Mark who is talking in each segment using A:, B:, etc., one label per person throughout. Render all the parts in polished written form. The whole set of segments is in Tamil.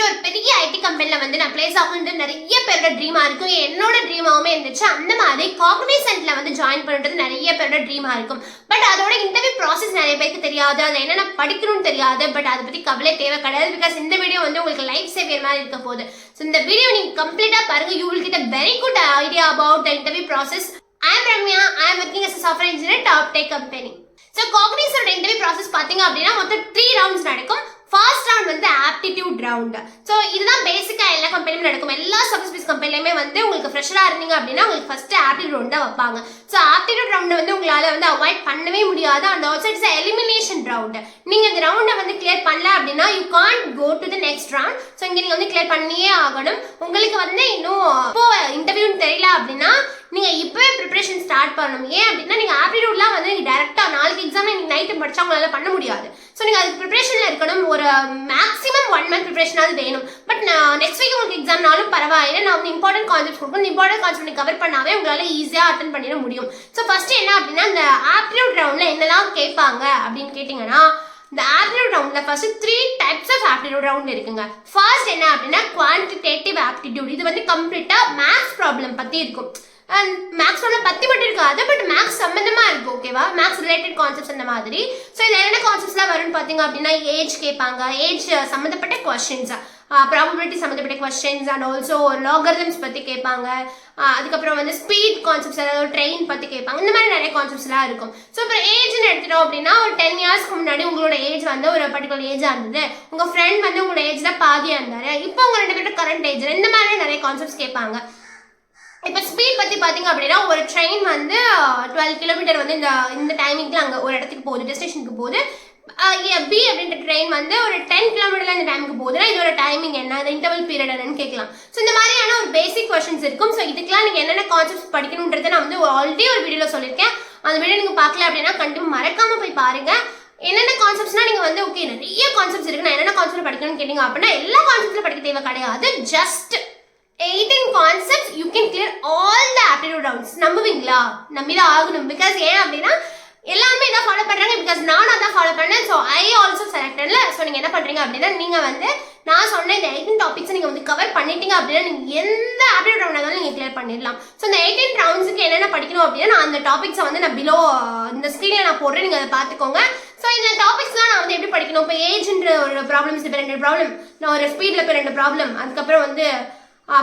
A: முடிச்சுட்டு ஒரு பெரிய ஐடி கம்பெனில வந்து நான் பிளேஸ் ஆகணும்னு நிறைய பேரோட ட்ரீமா இருக்கும். என்னோட ட்ரீமாவுமே இருந்துச்சு. அந்த மாதிரி காக்னிசன்ட்ல வந்து ஜாயின் பண்ணுறது நிறைய பேரோட ட்ரீமா இருக்கும். பட் அதோட இன்டர்வியூ ப்ராசஸ் நிறைய பேருக்கு தெரியாது, அதை என்னென்ன படிக்கணும்னு தெரியாது. பட் அதை பற்றி கவலை தேவை கிடையாது. பிகாஸ் இந்த வீடியோ வந்து உங்களுக்கு லைஃப் சேவியர் மாதிரி இருக்க போகுது. ஸோ இந்த வீடியோ நீங்கள் கம்ப்ளீட்டாக பாருங்க. You will get a very good idea about the interview process. I am Ramya. I am working as a software engineer at top tech company. So Cognizant interview process பார்த்தீங்க அப்படின்னா மொத்தம் 3 ரவுண்ட்ஸ் நடக்கும். ஃபர்ஸ்ட் ரவுண்ட் வந்து ஆப்டிடியூட் ரவுண்ட். ஸோ இதுதான் பேசிக்காக எல்லா கம்பெனியும் நடக்கும். எல்லா சர்வீஸ் பேஸ் கம்பெனிலுமே வந்து உங்களுக்கு ஃப்ரெஷராக இருந்தீங்க அப்படின்னா உங்களுக்கு ஃபர்ஸ்ட் ஆப்டிடியூட் ரவுண்ட் தான் வைப்பாங்க. ஸோ ஆப்டிடியூட் ரவுண்டை வந்து உங்களால் வந்து அவாய்ட் பண்ணவே முடியாது. And also it's elimination round. நீங்கள் இந்த ரவுண்டை வந்து கிளியர் பண்ணல அப்படின்னா you can't go to the next round. So இங்கே நீங்கள் வந்து கிளியர் பண்ணியே ஆகணும். உங்களுக்கு வந்து இன்னும் இப்போ இன்டர்வியூன்னு தெரியல அப்படின்னா நீங்கள் இப்போவே ப்ரிப்பரேஷன் ஸ்டார்ட் பண்ணணும். ஏன் அப்படின்னா நீங்கள் ஆப்டிடியூட்லாம் வந்து டேரெக்டாக நாளைக்கு எக்ஸாம் நீங்கள் நைட்டு படித்தா உங்களால் பண்ண முடியாது. ஸோ நீங்கள் அதுக்கு ப்ரிப்பரேஷனில் இருக்கணும். ஒரு மேக்ஸிமம் 1 month ப்ரிப்பரேஷனாவது வேணும். பட் நெக்ஸ்ட் வீக் உங்களுக்கு எக்ஸாம்னாலும் பரவாயில்லை. நான் வந்து இம்பார்ட்டன்ட் கான்செப்ட் கொடுக்கணும். இம்பார்ட்டன்ட் கான்செப்ட் கவர் பண்ணாவே உங்களால் ஈஸியாக அட்டன் பண்ணிட முடியும். ஸோ ஃபர்ஸ்ட் என்ன அப்படின்னா இந்த ஆப்டிடியூட் ரவுண்டில் என்னெல்லாம் கேட்பாங்க அப்படின்னு கேட்டிங்கன்னா இந்த ஆப்டிடியூட் ரவுண்டில் first 3 types of aptitude round இருக்குங்க. ஃபர்ஸ்ட் என்ன அப்படின்னா குவான்டிடேட்டிவ் ஆப்டிடியூட். இது வந்து கம்ப்ளீட்டாக மேக்ஸ் ப்ராப்ளம் பற்றி இருக்கும். மேக்ஸ் ப்ராப்ளம் பற்றி மட்டும் இருக்காது, பட் மேக்ஸ் சம்மந்தமாக இருக்கும். ஓகேவா, மேக்ஸ் ரிலேட்டட் கான்செப்ட்ஸ் அந்த மாதிரி. ஸோ இதில் என்ன கான்செப்ட்ஸ்லாம் வரும்னு பார்த்தீங்க அப்படின்னா ஏஜ் கேட்பாங்க. ஏஜ் சம்மந்தப்பட்ட கொஸ்டின்ஸ், ப்ராபபிலிட்டி சம்மந்தப்பட்ட கொஸ்டின்ஸ், அண்ட் ஆல்சோ லாகரிதம்ஸ் பற்றி கேட்பாங்க. அதுக்கப்புறம் வந்து ஸ்பீட் கான்செப்ட்ஸ், அதாவது ட்ரெயின் பற்றி கேட்பாங்க. இந்த மாதிரி நிறைய கான்செப்ட்ஸ்லாம் இருக்கும். ஸோ இப்போ ஏஜ்னு எடுத்துட்டோம் அப்படின்னா ஒரு 10 yearsக்கு முன்னாடி உங்களோட ஏஜ் வந்து ஒரு பர்டிகுலர் ஏஜாக இருந்தது. உங்கள் ஃப்ரெண்ட் வந்து உங்களோட ஏஜில் பாதியாக இருந்தார். இப்போ உங்கள் 2 பேரோட கரண்ட் ஏஜில் இந்த மாதிரி நிறைய கான்செப்ட்ஸ் கேட்பாங்க. இப்போ ஸ்பீட் பற்றி பார்த்தீங்க அப்படின்னா ஒரு ட்ரெயின் வந்து 12 kilometer வந்து இந்த டைமிங்கில் அங்கே ஒரு இடத்துக்கு போகுது, டெஸ்டினேஷனுக்கு போகுது. பி அப்படின்ற ட்ரெயின் வந்து ஒரு 10 kilometer இந்த டைமுக்கு போகுதுன்னா இதோட டைமிங் என்ன, இந்த இன்டர்வல் பீரியட் என்னன்னு கேட்கலாம். ஸோ இந்த மாதிரியான ஒரு பேசிக் கொஸ்டின்ஸ் இருக்கும். ஸோ இதுக்கெல்லாம் நீங்கள் என்னென்ன கான்செப்ட்ஸ் படிக்கணுன்றதை நான் வந்து ஆல்ரெடி ஒரு வீடியோவில் சொல்லியிருக்கேன். அந்த வீடியோ நீங்கள் பார்க்கல அப்படின்னா கண்டிப்பாக மறக்காமல் போய் பாருங்கள். என்னென்ன கான்செப்ட்ஸ்னா நீங்கள் வந்து ஓகே நிறைய கான்செப்ட்ஸ் இருக்கு, நான் என்னென்ன கான்செப்ட் படிக்கணும்னு கேட்டீங்க அப்படின்னா எல்லா கான்செப்ட்ஸும் படிக்க தேவை கிடையாது. Just 18 concepts you can clear all the aptitude rounds. நம்புவீங்களா? நம்பிதான் ஆகணும். பிகாஸ் ஏன் அப்படின்னா எல்லாமே இதான் ஃபாலோ பண்ணுறாங்க. பிகாஸ் நானும் அதான் ஃபாலோ பண்ணேன். ஸோ ஐ ஆல்சோ செலக்டட்ல. ஸோ நீங்கள் என்ன பண்ணுறீங்க அப்படின்னா நீங்கள் வந்து நான் சொன்ன இந்த 18 டாபிக்ஸை நீங்கள் வந்து கவர் பண்ணிட்டீங்க அப்படின்னா நீங்கள் எந்த ஆப்டிடியூட் ரவுண்ட் இருந்தாலும் நீங்கள் கிளியர் பண்ணிடலாம். ஸோ இந்த 18 ரவுண்ட்ஸுக்கு என்னென்ன படிக்கணும் அப்படின்னா நான் அந்த டாபிக்ஸை வந்து நான் பிலோ இந்த ஸ்க்ரீனில் நான் போடுறேன், நீங்கள் அதை பார்த்துக்கோங்க. ஸோ இந்த டாபிக்ஸ்லாம் நான் வந்து எப்படி படிக்கணும்? இப்போ ஏஜ்ன்ற ஒரு ப்ராப்ளம்ஸ், இப்போ 2 ப்ராப்ளம், நான் ஒரு ஸ்பீடில் இப்போ 2 ப்ராப்ளம், அதுக்கப்புறம் வந்து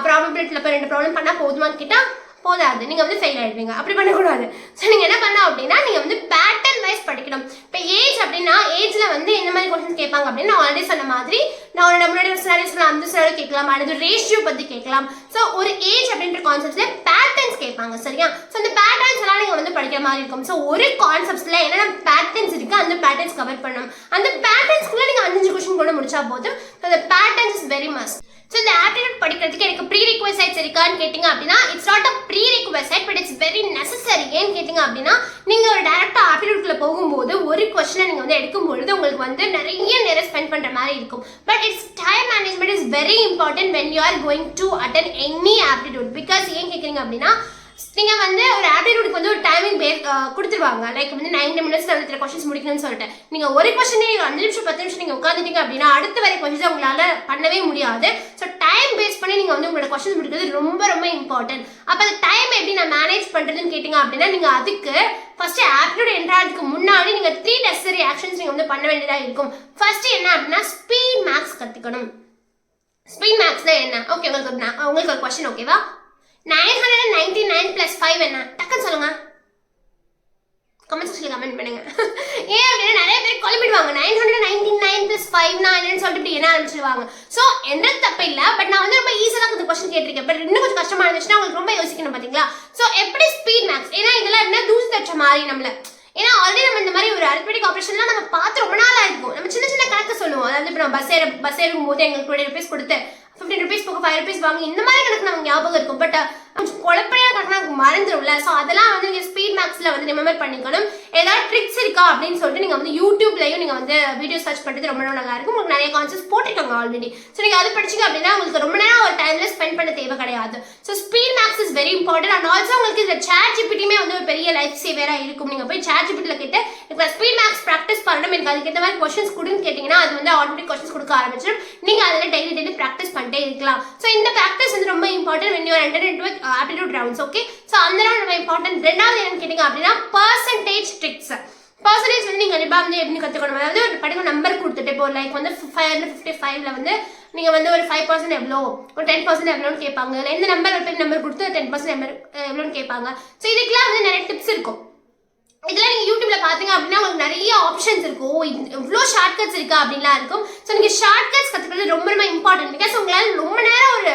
A: ப்ராபபிலிட்டியில் இப்போ 2 ப்ராப்ளம் பண்ணால் போதுமான்னு கேட்டால் போதாது, நீங்கள் வந்து ஃபெயில் ஆகிடுவீங்க. அப்படி பண்ணக்கூடாது. ஸோ நீங்கள் என்ன பண்ணலாம் அப்படின்னா நீங்கள் வந்து பேட்டர்ன் வைஸ் படிக்கணும். இப்போ ஏஜ் அப்படின்னா ஏஜில் வந்து என்ன மாதிரி கொஸ்டின்ஸ் கேட்பாங்க அப்படின்னு நான் ஆல்ரெடி சொன்ன மாதிரி நான் ஒரு முன்னாடி ஒரு சினாரியோ சொல்லலாம், அந்த சினாரியோ கேட்கலாம், அல்லது ரேஷியோ பற்றி கேட்கலாம். ஸோ ஒரு ஏஜ் அப்படின்ற கான்செப்ட்ஸில் பேட்டர்ன்ஸ் கேட்பாங்க. சரியா? ஸோ அந்த பேட்டர்ன்ஸ் எல்லாம் நீங்கள் வந்து படிக்கிற மாதிரி இருக்கும். ஸோ ஒரு கான்செப்ட்ஸில் என்னென்ன பேட்டர்ன்ஸ் இருக்குது அந்த பேட்டர்ன்ஸ் கவர் பண்ணணும். அந்த பேட்டர்ன்ஸ்குள்ளே நீங்கள் 5 கொஸ்டின் கூட முடிச்சா போதும். அந்த patterns is very must. So இந்த ஆப்டிடியூட் படிக்கிறதுக்கு எனக்கு ப்ரீ ரிக்வெசைட்ஸ் இருக்கான்னு கேட்டிங்க அப்படின்னா it's not a prerequisite, but it's very necessary. ஏன்னு கேட்டிங்க அப்படின்னா நீங்கள் ஒரு டேரெக்டாக ஆப்டிடியூட்குள்ளே போகும்போது ஒரு கொஸ்டினை நீங்கள் வந்து எடுக்கும்பொழுது உங்களுக்கு வந்து நிறைய நேரம் ஸ்பெண்ட் பண்ணுற மாதிரி இருக்கும். But it's time management is very important when you are going to attend any aptitude. Because ஏன் கேட்குறீங்க அப்படின்னா நீங்கள் வந்து ஒரு ஆப்டிடியூடுக்கு வந்து ஒரு டைமிங் கொடுத்துருவாங்க. லைக் வந்து 90 minutes இத்தனை கொஸ்டின்ஸ் முடிக்கணும்னு சொல்லிட்டு நீங்கள் ஒரு கொஸ்டினே 5 நிமிஷம் 10 நிமிஷம் நீங்கள் உட்காந்துட்டீங்க அப்படின்னா அடுத்த வரை கொஸ்டின்ஸ் உங்களால் பண்ணவே முடியாது. ஸோ டைம் பேஸ் பண்ணி நீங்கள் வந்து உங்களோட கொஸ்டின்ஸ் முடிக்கிறது ரொம்ப ரொம்ப இம்பார்ட்டன்ட். அப்போ அந்த டைம் எப்படி நான் மேனேஜ் பண்ணுறதுன்னு கேட்டிங்க அப்படின்னா நீங்கள் அதுக்கு ஃபர்ஸ்ட் ஆப்டிடியூட் என்ட்ராதுக்கு முன்னாடி நீங்கள் 3 necessary actions நீங்கள் வந்து பண்ண வேண்டியதாக இருக்கும். ஃபர்ஸ்ட் என்ன அப்படின்னா ஸ்பீட் மேக்ஸ் கற்றுக்கணும். ஸ்பீட் மேக்ஸ்னா என்ன? ஓகே, உங்களுக்கு ஒரு கொஸ்டின் ஓகேவா? 999 + 5 என்ன? டக்குன்னு சொல்லுங்க. கமெண்ட் செக்ஷன்ல கமெண்ட் பண்ணுங்க. ஏன் அப்படின்னா நிறைய பேர் குழப்பிடுவாங்க. 999 + 5 என்னன்னு சொல்லிட்டு இப்படி என்ன ஆரம்பிச்சிடுவாங்க. ஸோ எந்த தப்பு இல்லை, பட் நான் வந்து ரொம்ப ஈஸியாக கொஞ்சம் கொஸ்டின் கேட்டிருக்கேன். பட் இன்னும் கொஞ்சம் கஷ்டமா இருந்துச்சுன்னா உங்களுக்கு ரொம்ப யோசிக்கணும் பார்த்தீங்களா? ஸோ எப்படி ஸ்பீட் மேக்ஸ், ஏன்னா இதெல்லாம் என்ன தூசி தட்ட மாதிரி நம்மள, ஏன்னா ஆல்ரெடி நம்ம இந்த மாதிரி ஒரு அரித்மெட்டிக் ஆப்ரேஷன்லாம் நம்ம பார்த்து ரொம்ப நாளாக இருக்கும். நம்ம சின்ன சின்ன கணக்கு சொல்லுவோம். அதாவது இப்போ நம்ம பஸ் ஏறும் போது எங்களுக்கு 20 rupees கொடுத்து 15 rupees போக 5 rupees வாங்கி இந்த மாதிரி கணக்கு நமக்கு ஞாபகம் இருக்கும். பட் கொஞ்சம் குழப்பையாக டக்குனா மறந்துடும்ல. ஸோ அதெல்லாம் வந்து நீங்கள் ஸ்பீட் மேக்ஸில் வந்து ரிமெம்பர் பண்ணிக்கணும். ஏதாவது ட்ரிக்ஸ் இருக்கா அப்படின்னு சொல்லிட்டு நீங்கள் வந்து யூடியூப்லையும் நீங்கள் வந்து வீடியோ சர்ச் பண்ணுறது ரொம்ப நல்லா இருக்கும். உங்களுக்கு நிறைய கான்செப்ட்ஸ் போட்டிருக்காங்க ஆல்ரெடி. ஸோ நீங்கள் அது படிச்சிங்க அப்படின்னா உங்களுக்கு ரொம்ப நேரம் ஒரு டைமில் ஸ்பெண்ட் பண்ண தேவை கிடையாது. So speed maths is very important. And also உங்களுக்கு இந்த சாட் ஜிபிடியுமே வந்து ஒரு பெரிய லைஃப் சேவராக இருக்கும். நீங்கள் போய் சாட் ஜிபிடியில் கேட்டு இப்போ ஸ்பீட் மேக்ஸ் ப்ராக்டிஸ் பண்ணணும், எனக்கு அதுக்கேற்ற மாதிரி கொஸ்டின்ஸ் கொடுன்னு கேட்டிங்கன்னா அது வந்து ஆட்டோமேட்டிக் கொஸ்டின்ஸ் கொடுக்க ஆரம்பிச்சிடும். நீங்கள் அதில் டெய்லி ப்ராக்டிஸ் பண்ணிட்டே இருக்கலாம். ஸோ இந்த ப்ராக்டிஸ் வந்து ரொம்ப important when you are entered into aptitude rounds. Okay, so அந்த ரவுண்ட் ரொம்ப இம்பார்ட்டன்ட். ரெண்டாவது என்னன்னு கேட்டிங்க அப்படின்னா பர்சன்டேஜ் ட்ரிக்ஸ். பர்சன்டேஜ் வந்து நீங்கள் கண்டிப்பாக வந்து எப்படி கற்றுக்கணும், அதாவது ஒரு படிக்க நம்பர் கொடுத்துட்டு இப்போ லைக் வந்து 555 வந்து நீங்கள் வந்து ஒரு 5% எவ்வளோ, ஒரு 10% எவ்வளோன்னு கேட்பாங்க. இல்லை எந்த நம்பர் ஒரு பெரிய நம்பர் கொடுத்து 10% எவ்வளோன்னு கேட்பாங்க. ஸோ இதுக்கெல்லாம் வந்து நிறைய டிப்ஸ் இருக்கும். இதெல்லாம் நீங்கள் யூடியூப்ல பார்த்தீங்க அப்படின்னா உங்களுக்கு நிறைய ஆப்ஷன்ஸ் இருக்கும். இவ்வளோ ஷார்ட்கட்ஸ் இருக்கா அப்படின்லாம் இருக்கும். ஸோ நீங்கள் ஷார்ட்கட்ஸ் கற்றுக்கிறது ரொம்ப ரொம்ப இம்பார்ட்டன்ட். பிகாஸ் உங்களால் ரொம்ப நேரம் ஒரு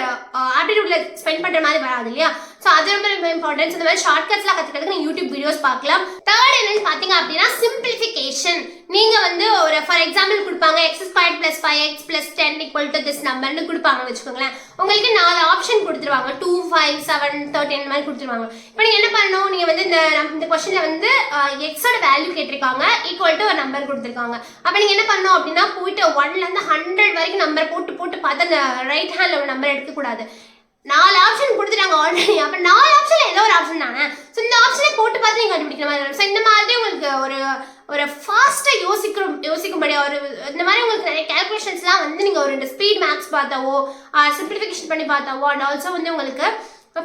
A: ஆப்டிடியூட்ல ஸ்பெண்ட் பண்ணுற மாதிரி வராது இல்லையா. ஸோ அது ரொம்ப ரொம்ப இம்பார்ட்டன்ஸ். இந்த மாதிரி ஷார்ட்கட்ஸ்லாம் கற்றுக்கிறதுக்கு நீங்கள் யூடியூப் வீடியோஸ் பார்க்கலாம். தேர்ட் என்னன்னு பார்த்தீங்க அப்படின்னா சிம்பிளிஃபிகேஷன். நீங்கள் வந்து ஒரு ஃபார் எக்ஸாம்பிள் கொடுப்பாங்க x² + 5x + 10 = this நம்பர்னு கொடுப்பாங்கன்னு வச்சுக்கோங்களேன். உங்களுக்கு 4 ஆப்ஷன் கொடுத்துருவாங்க, 2, 5, 7, 13 இந்த மாதிரி கொடுத்துருவாங்க. இப்போ நீங்கள் என்ன பண்ணணும், நீங்கள் வந்து இந்த கொஸ்டினில் வந்து எக்ஸோட வேல்யூ கேட்டிருக்காங்க, ஈக்குவல் டு ஒரு நம்பர் கொடுத்துருக்காங்க. அப்போ நீங்கள் என்ன பண்ணணும் அப்படின்னா போயிட்டு 1லேருந்து 100 வரைக்கும் நம்பர் போட்டு பார்த்து அந்த ரைட் ஹேண்டில் ஒரு நம்பர் எடுக்கக்கூடாது. 4 ஆப்ஷன் கொடுத்துட்டாங்க ஆல்ரெடி. அப்போ 4 ஆப்ஷனில் ஏதோ ஒரு ஆப்ஷன் தானே. ஸோ இந்த ஆப்ஷனை போட்டு பார்த்து நீங்கள் கண்டுபிடிக்கிற மாதிரி இருக்கும். ஸோ இந்த மாதிரி உங்களுக்கு ஒரு ஃபாஸ்ட்டாக யோசிக்கும்படியா ஒரு இந்த மாதிரி உங்களுக்கு நிறைய கேல்குலேஷன்ஸ்லாம் வந்து நீங்கள் ஒரு ஸ்பீட் மேக்ஸ் பார்த்தாவோ சிம்பிளிஃபிகேஷன் பண்ணி பார்த்தாவோ அண்ட் ஆல்சோ வந்து உங்களுக்கு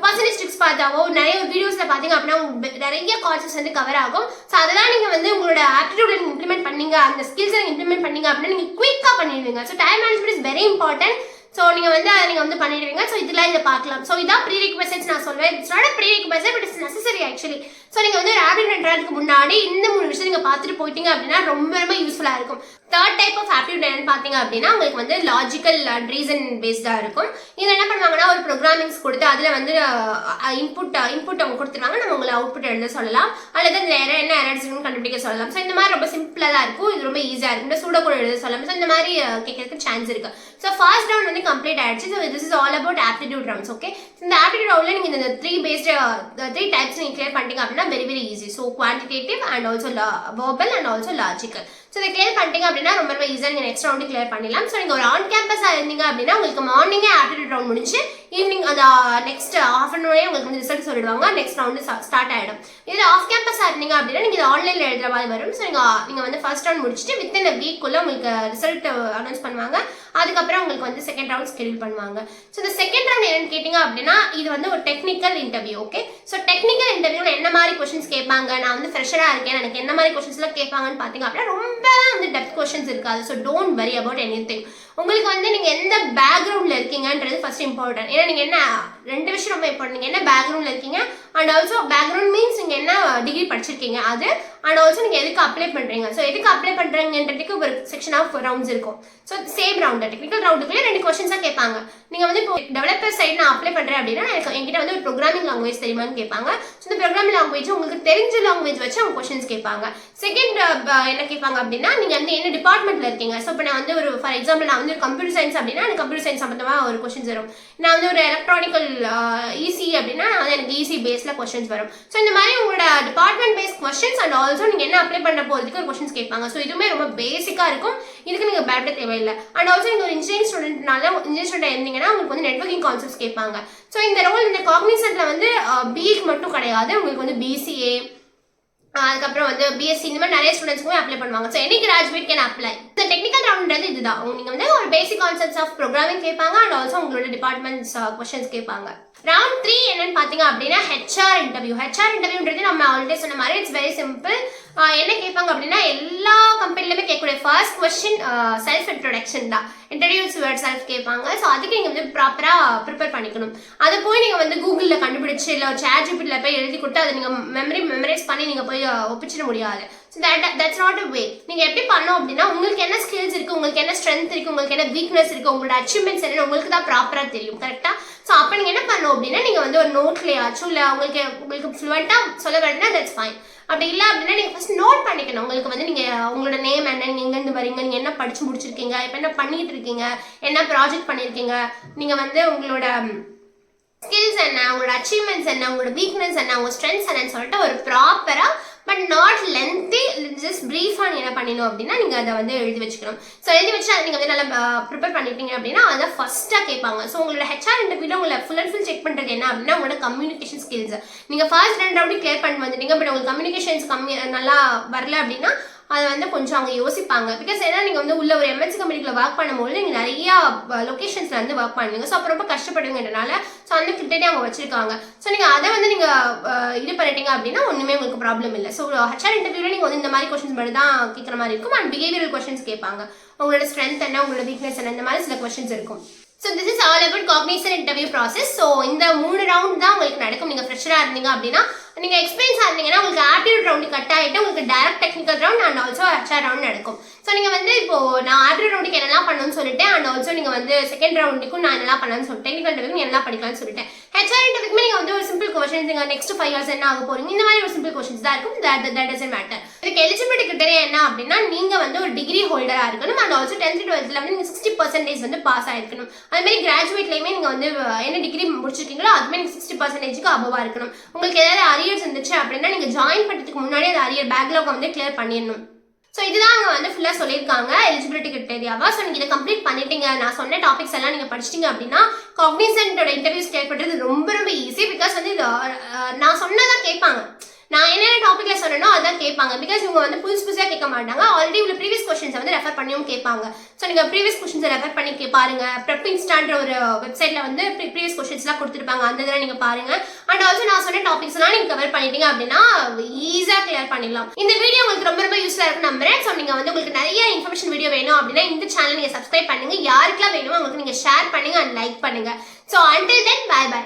A: பர்சன்டேஜ் ட்ரிக்ஸ் பார்த்தாவோ நிறைய வீடியோஸில் பார்த்தீங்க அப்படின்னா உங்களுக்கு நிறைய கான்செப்ட்ஸ் வந்து கவர் ஆகும். ஸோ அதெல்லாம் நீங்கள் வந்து உங்களோட ஆப்டிடியூட்ல நீங்கள் இம்ப்ளிமெண்ட் பண்ணீங்க, அந்த ஸ்கில்ஸை நீங்கள் இம்ப்ளிமெண்ட் பண்ணீங்க அப்படின்னா நீங்கள் குயிக்காக பண்ணிடுவீங்க. So time management is very important. So நீங்கள் வந்து அதை நீங்கள் வந்து பண்ணிடுவீங்க. ஸோ இதெல்லாம் இதை பார்க்கலாம். ஸோ இதான் ப்ரீ ரிக்வெஸ்ட்ஸ் நான் சொல்வேன். It's not pre request but it's necessary actually. So நீங்கள் வந்து ஒரு ஆப்டிடியூட் என்ட்ரதுக்கு முன்னாடி இந்த 3 விஷயம் நீங்கள் பார்த்துட்டு போயிட்டீங்க அப்படின்னா ரொம்ப ரொம்ப யூஸ்ஃபுல்லாக இருக்கும். தேர்ட் டைப் ஆஃப் ஆப்டிடியூட் என்னன்னு பார்த்தீங்க அப்படின்னா உங்களுக்கு வந்து லாஜிக்கல் அண்ட் ரீசன் பேஸ்டாக இருக்கும். இதில் என்ன பண்ணுவாங்கன்னா ஒரு ப்ரோக்ராமிங்ஸ் கொடுத்து அதில் வந்து இன்புட் அவங்க கொடுத்துருவாங்க, நம்ம உங்களை அவுட்புட் எழுத சொல்லலாம் அல்லது அந்த என்ன எரர்ஸ் இருக்குன்னு கண்டுபிடிக்க சொல்லலாம். ஸோ இந்த மாதிரி ரொம்ப சிம்பிளாக தான் இருக்கும். இது ரொம்ப ஈஸியாக இருக்கும். இந்த சூட கூட எழுத சொல்லலாம். ஸோ இந்த மாதிரி கேட்கறதுக்கு சான்ஸ் இருக்கு. ஸோ ஃபர்ஸ்ட் ரவுண்ட் வந்து கம்ப்ளீட் ஆயிடுச்சு. So this is all about aptitude rounds. Okay, இந்த ஆப்டிடியூட் ரவுண்ட்ல நீங்கள் இந்த 3 டைப்ஸ் நீங்கள் கிளியர் பண்ணிட்டீங்க அப்படின்னா very very easy. So quantitative and also verbal and also logical. So இதை கிளியர் பண்ணிட்டீங்க அப்படின்னா ரொம்ப ரொம்ப ஈஸியாக நீங்கள் நெக்ஸ்ட் ரவுண்டு கிளியர் பண்ணிடலாம். ஸோ நீங்கள் ஒரு ஆன் கேம்பஸாக இருந்தீங்க அப்படின்னா உங்களுக்கு மார்னிங்கே ஆப்டிடியூட் ரவுண்ட் முடிஞ்சு ஈவினிங் அந்த நெக்ஸ்ட் ஆஃப்டர்நூனே உங்களுக்கு வந்து ரிசல்ட் சொல்லிடுவாங்க. நெக்ஸ்ட் ரவுண்டு ஸ்டார்ட் ஆகிடும். இதில் ஆஃப் கேம்பஸாக இருந்தீங்க அப்படின்னா நீங்கள் இது ஆன்லைனில் எழுதுற மாதிரி வரும். ஸோ நீங்கள் வந்து ஃபர்ஸ்ட் ரவுண்ட் முடிச்சுட்டு வித்தின் அ வீக்குள்ளே உங்களுக்கு ரிசல்ட் அனௌன்ஸ் பண்ணுவாங்க. அதுக்கப்புறம் உங்களுக்கு வந்து செகண்ட் ரவுண்ட் ஸ்கெடியூல் பண்ணுவாங்க. ஸோ இந்த செகண்ட் ரவுண்ட் என்னன்னு கேட்டிங்க அப்படின்னா இது வந்து ஒரு technical interview. Okay, so technical இன்டர்வியூவில் என்ன மாதிரி கொஸ்டின்ஸ் கேட்பாங்க, நான் வந்து ஃப்ரெஷராக இருக்கேன், எனக்கு என்ன மாதிரி கொஸ்டின்ஸ்லாம் கேட்பாங்கன்னு பார்த்தீங்க அப்படின்னா ரொம்ப வந்து டெப்த் கொஸ்டின்ஸ் இருக்காது. So don't worry about anything. உங்களுக்கு வந்து நீங்கள் எந்த பேக்ரவுண்டில் இருக்கீங்கன்றது ஃபர்ஸ்ட் இம்பார்ட்டன்ட். ஏன்னா நீங்கள் என்ன 2 விஷயம் ரொம்ப இம்பார்ட்டன்ட். நீங்கள் என்ன பேக்ரவுண்டில் இருக்கீங்க அண்ட் ஆல்சோ பேக்ரவுண்ட் மீன்ஸ் நீங்கள் என்ன டிகிரி படிச்சிருக்கீங்க அது அண்ட் ஆல்சோ நீங்கள் எதுக்கு அப்ளை பண்ணுறீங்க. ஸோ எதுக்கு அப்ளை பண்ணுறீங்கன்றதுக்கு ஒரு செக்ஷன் ஆஃப் ரவுண்ட்ஸ் இருக்கும். ஸோ சேம் ரவுண்ட் டெக்னிக்கல் ரவுண்டுக்குள்ளே 2 கொஸ்டின்ஸாக கேட்பாங்க. நீங்கள் வந்து இப்போ டெவலப்பர் சைடு நான் அப்ளை பண்ணுறேன் அப்படின்னா என்கிட்ட வந்து ஒரு ப்ரோக்ராமிங் லாங்குவேஜ் தெரியுமான்னு கேட்பாங்க. ஸோ இந்த ப்ரோக்ராமிங் லாங்குவேஜ் உங்களுக்கு தெரிஞ்ச லாங்குவேஜ் வச்சு அவங்க கொஸ்டின்ஸ் கேட்பாங்க. செகண்ட் என்ன கேட்பாங்க அப்படின்னா நீங்கள் வந்து என்ன டிபார்ட்மெண்ட்டில் இருக்கீங்க. ஸோ இப்போ நான் வந்து ஒரு ஃபார் எக்ஸாம்பிள் நான் வந்து ஒரு கம்ப்யூட்டர் சயின்ஸ் அப்படின்னா எனக்கு கம்ப்யூட்டர் சயின்ஸ் சம்பந்தமாக ஒரு கொஸ்டின்ஸ் வரும். நான் வந்து ஒரு எலக்ட்ரானிக்கல் ஈசி அப்படின்னா வந்து எனக்கு ஈசி பேஸில் கொஸ்டின்ஸ் வரும். ஸோ இந்த மாதிரி உங்களோட department base questions and also நீங்கள் என்ன அப்ளை பண்ண போகிறதுக்கு ஒரு கொஸ்டின்ஸ் கேட்பாங்க. ஸோ இதுவுமே ரொம்ப பேசிக்காக இருக்கும். இதுக்கு நீங்கள் பயப்பட தேவையில்லை. அண்ட் ஆல்சோ நீங்கள் ஒரு இன்ஜினியரிங் ஸ்டூடெண்ட்னால இன்ஜினியரிங் ஸ்டூடெண்ட் இருந்தீங்கன்னா உங்களுக்கு வந்து நெட்வொர்க்கிங் கான்செப்ட்ஸ் கேட்பாங்க. ஸோ இந்த ரோல் இந்த காக்னிசன்ட்ல வந்து பிஇக்கு மட்டும் கிடையாது, உங்களுக்கு வந்து பிசிஏ அதுக்கப்புறம் வந்து பிஎஸ்சி இந்த மாதிரி நிறைய ஸ்டூடெண்ட்ஸ்க்குமே அப்ளை பண்ணுவாங்க. So any graduate can apply. இந்த டெக்னிக்கல் ரவுண்ட்ன்றது இதுதான். நீங்கள் வந்து ஒரு பேசிக் கான்செப்ட்ஸ் ஆஃப் ப்ரோக்ராமிங் கேட்பாங்க அண்ட் ஆல்சோ உங்களோட டிபார்ட்மெண்ட்ஸ் கொஸ்டின்ஸ் கேட்பாங்க. ரவுண்ட் 3 என்னன்னு பார்த்தீங்க அப்படின்னா ஹெச்ஆர் இன்டர்வியூ. ஹெச்ஆர் இன்டர்வியூன்றது நம்ம ஆல்ரெடி சொன்ன மாதிரி இட்ஸ் வெரி சிம்பிள். என்ன கேட்பாங்க அப்படின்னா எல்லா கம்பெனிலுமே கேட்கக்கூடிய ஃபர்ஸ்ட் கொஸ்டின் செல்ஃப் இன்ட்ரோடக்ஷன் தான். இன்ட்ரடியூஸ் யுவர் செல்ஃப் கேட்பாங்க. ஸோ அதுக்கு நீங்கள் வந்து ப்ராப்பராக ப்ரிப்பேர் பண்ணிக்கணும். அது போய் நீங்கள் வந்து கூகுளில் கண்டுபிடிச்சி இல்லை சாட் ஜிபிடியில் போய் எழுதி கொடுத்து அதை நீங்கள் மெமரைஸ் பண்ணி நீங்கள் போய் ஒப்பிச்சிட முடியாது. ஸோ தட்ஸ் நாட் அ வே. நீங்கள் எப்படி பண்ணோம் அப்படின்னா உங்களுக்கு என்ன ஸ்கில்ஸ் இருக்குது, உங்களுக்கு என்ன ஸ்ட்ரென்த் இருக்குது, உங்களுக்கு என்ன வீக்னஸ் இருக்குது, உங்களோட அச்சீவ்மெண்ட்ஸ் என்ன உங்களுக்கு தான் ப்ராப்பராக தெரியும். கரெக்டாக? ஸோ அப்போ நீங்கள் என்ன பண்ணணும் அப்படின்னா நீங்கள் வந்து ஒரு நோட்லேயாச்சும் இல்லை உங்களுக்கு ஃப்ளூவெண்ட்டாக சொல்ல வேண்டியதுனா தட்ஸ் ஃபைன். அப்படி இல்லை அப்படின்னா நீங்கள் ஃபர்ஸ்ட் நோட் பண்ணிக்கணும். உங்களுக்கு வந்து நீங்கள் உங்களோட நேம் என்ன, நீங்கள் எங்கேருந்து வரீங்க, நீங்கள் என்ன படித்து முடிச்சிருக்கீங்க, இப்போ என்ன பண்ணிட்டு இருக்கீங்க, என்ன ப்ராஜெக்ட் பண்ணியிருக்கீங்க, நீங்கள் வந்து உங்களோட ஸ்கில்ஸ் என்ன, உங்களோட அச்சீவ்மெண்ட்ஸ் என்ன, உங்களோட வீக்னஸ் என்ன, உங்க ஸ்ட்ரென்த்ஸ் என்னன்னு சொல்லிட்டு ஒரு ப்ராப்பரா பட் நாட் லென்த்தி ஜஸ்ட் ப்ரீஃபாக என்ன பண்ணணும் அப்படின்னா நீங்கள் அதை வந்து எழுதி வச்சுக்கணும். ஸோ எழுதி வச்சு அதை நீங்கள் வந்து நல்லா ப்ரிப்பேர் பண்ணிட்டீங்க அப்படின்னா அதை ஃபஸ்ட்டாக கேட்பாங்க. ஸோ உங்களோட ஹெச்ஆர் இன்டர்வியூல உங்களை ஃபுல் அண்ட் ஃபுல் செக் பண்ணுறது என்ன அப்படின்னா உங்களோட கம்யூனிகேஷன் ஸ்கில்ஸ். நீங்கள் ஃபர்ஸ்ட் 2 ரவுண்டு கிளியர் பண்ணி வந்துட்டீங்க, பட் உங்களுக்கு கம்யூனிகேஷன்ஸ் நல்லா வரல அப்படின்னா அதை வந்து கொஞ்சம் அவங்க யோசிப்பாங்க. பிகாஸ் ஏன்னா நீங்கள் வந்து உள்ள ஒரு எம்என்சி கம்பெனிக்குள்ள ஒர்க் பண்ணும்போது நீங்கள் நிறையா லொக்கேஷன்ஸில் வந்து ஒர்க் பண்ணுவீங்க. ஸோ அப்போ ரொம்ப கஷ்டப்படுவீங்கன்றனால ஸோ அந்த கிட்டே அவங்க வச்சிருக்காங்க. ஸோ நீங்கள் அதை வந்து நீங்கள் இது பண்ணிட்டீங்க அப்படின்னா ஒன்றுமே உங்களுக்கு ப்ராப்ளம் இல்லை. ஸோ ஹெச்ஆர் இன்டர்வியூவில் நீங்கள் வந்து இந்த மாதிரி கொஸ்டின்ஸ் மட்டும் தான் கேட்குற மாதிரி இருக்கும். அண்ட் பிஹேவியரல் கொஸ்டின்ஸ் கேட்பாங்க. உங்களோட ஸ்ட்ரென்த் என்ன, உங்களோட வீக்னஸ் என்ன, இந்த மாதிரி சில கொஸ்டின்ஸ் இருக்கும். So this is all about Cognizant interview process. So இந்த 3 ரவுண்ட் தான் உங்களுக்கு நடக்கும். நீங்கள் ஃப்ரெஷராக இருந்தீங்க அப்படின்னா, நீங்கள் எக்ஸ்பீரியன்ஸாக இருந்தீங்கன்னா உங்களுக்கு ஆப்டிடியூட் ரவுண்டு கட் ஆகிட்டு உங்களுக்கு direct technical round and also HR round நடக்கும். ஸோ நீங்கள் வந்து இப்போ நான் ஆப்டிடியூட் ரவுண்டுக்கு என்னெல்லாம் பண்ணணும்னு சொல்லிட்டேன். அண்ட் ஆல்சோ நீங்கள் வந்து செகண்ட் ரவுண்டுக்கும் நான் என்னெல்லாம் பண்ணலாம்னு சொல்லிட்டு டெக்னிக்கல் இன்டர்வியூக்கு என்னெல்லாம் படிக்கலாம்னு சொல்லிட்டேன். ஹெச்ஆர் இன்டர்வியூக்கு நீங்கள் வந்து ஒரு சிம்பிள் கொஸ்டின்ஸ், நீங்கள் நெக்ஸ்ட் 5 years என்ன ஆக போறீங்க, இந்த மாதிரி ஒரு சிம்பிள் கொஸ்டின்ஸ் தான் இருக்கும். That doesn't matter. இதுக்கு எலிஜிபிலிட்டி கிரிட்டேரியா என்ன அப்படின்னா நீங்கள் வந்து ஒரு டிகிரி ஹோல்டராக இருக்கணும். அண்ட் ஆல்சோ 10th 12th வந்து நீங்கள் 60% வந்து பாஸ் ஆயிருக்கணும். அது மாதிரி கிராஜுவேட்லையுமே நீங்கள் வந்து என்ன டிகிரி முடிச்சிருக்கீங்களோ அதுமே நீங்கள் 60%க்கு அபவாக இருக்கணும். உங்களுக்கு ஏதாவது அரியர்ஸ் இருந்துச்சு அப்படின்னா நீங்கள் ஜாயின் பண்ணுறதுக்கு முன்னாடி அந்த அரியர் பேக்லாக் வந்து கிளியர் பண்ணிடணும். ஸோ இதுதான் அவங்க வந்து ஃபுல்லாக சொல்லியிருக்காங்க எலிஜிபிலிட்டி கிரிட்டேரியாவா. ஸோ நீங்கள் இதை கம்ப்ளீட் பண்ணிட்டீங்க, நான் சொன்ன டாபிக்ஸ் எல்லாம் நீங்கள் படிச்சிட்டீங்க அப்படின்னா காக்னிசன்ட்டோட இன்டர்வியூஸ் கிளியர் பண்ணுறது ரொம்ப ரொம்ப ஈஸி. பிகாஸ் வந்து நான் சொன்னதான் கேட்பாங்க. நான் என்னென்ன டாபிக்ல சொன்னேனோ அதான் கேட்பாங்க. பிகாஸ் இவங்க வந்து புதுசாக கேட்க மாட்டாங்க. ஆல்ரெடி உள்ள ப்ரீவியஸ் கொஸ்டின்ஸ் வந்து ரெஃபர் பண்ணியும் கேட்பாங்க. ஸோ நீங்கள் ப்ரீவியஸ் கொஸ்டின்ஸை ரெஃபர் பண்ணி பாருங்க. ப்ரெப் இன்ஸ்டான்ற ஒரு வெப்சைட்ல வந்து ப்ரீவியஸ் கொஸ்டின்ஸ்லாம் கொடுத்துருப்பாங்க. அந்த இதெல்லாம் நீங்கள் பாருங்க. அண்ட் ஆல்சோ நான் சொன்ன டாபிக்ஸ்லாம் நீங்கள் கவர் பண்ணிட்டீங்க அப்படின்னா ஈஸியாக கிளியர் பண்ணிடலாம். இந்த வீடியோ உங்களுக்கு ரொம்ப ரொம்ப யூஸ்ஃபுல்லாக இருக்கும் நம்புறேன். ஸோ நீங்கள் வந்து உங்களுக்கு நிறைய இன்ஃபர்மேஷன் வீடியோ வேணும் அப்படின்னா இந்த சேனல் நீங்கள் சப்ஸ்கிரைப் பண்ணுங்க. யாருக்கெல்லாம் வேணுமோ உங்களுக்கு நீங்கள் ஷேர் பண்ணுங்க அண்ட் லைக் பண்ணுங்க. So until then bye by.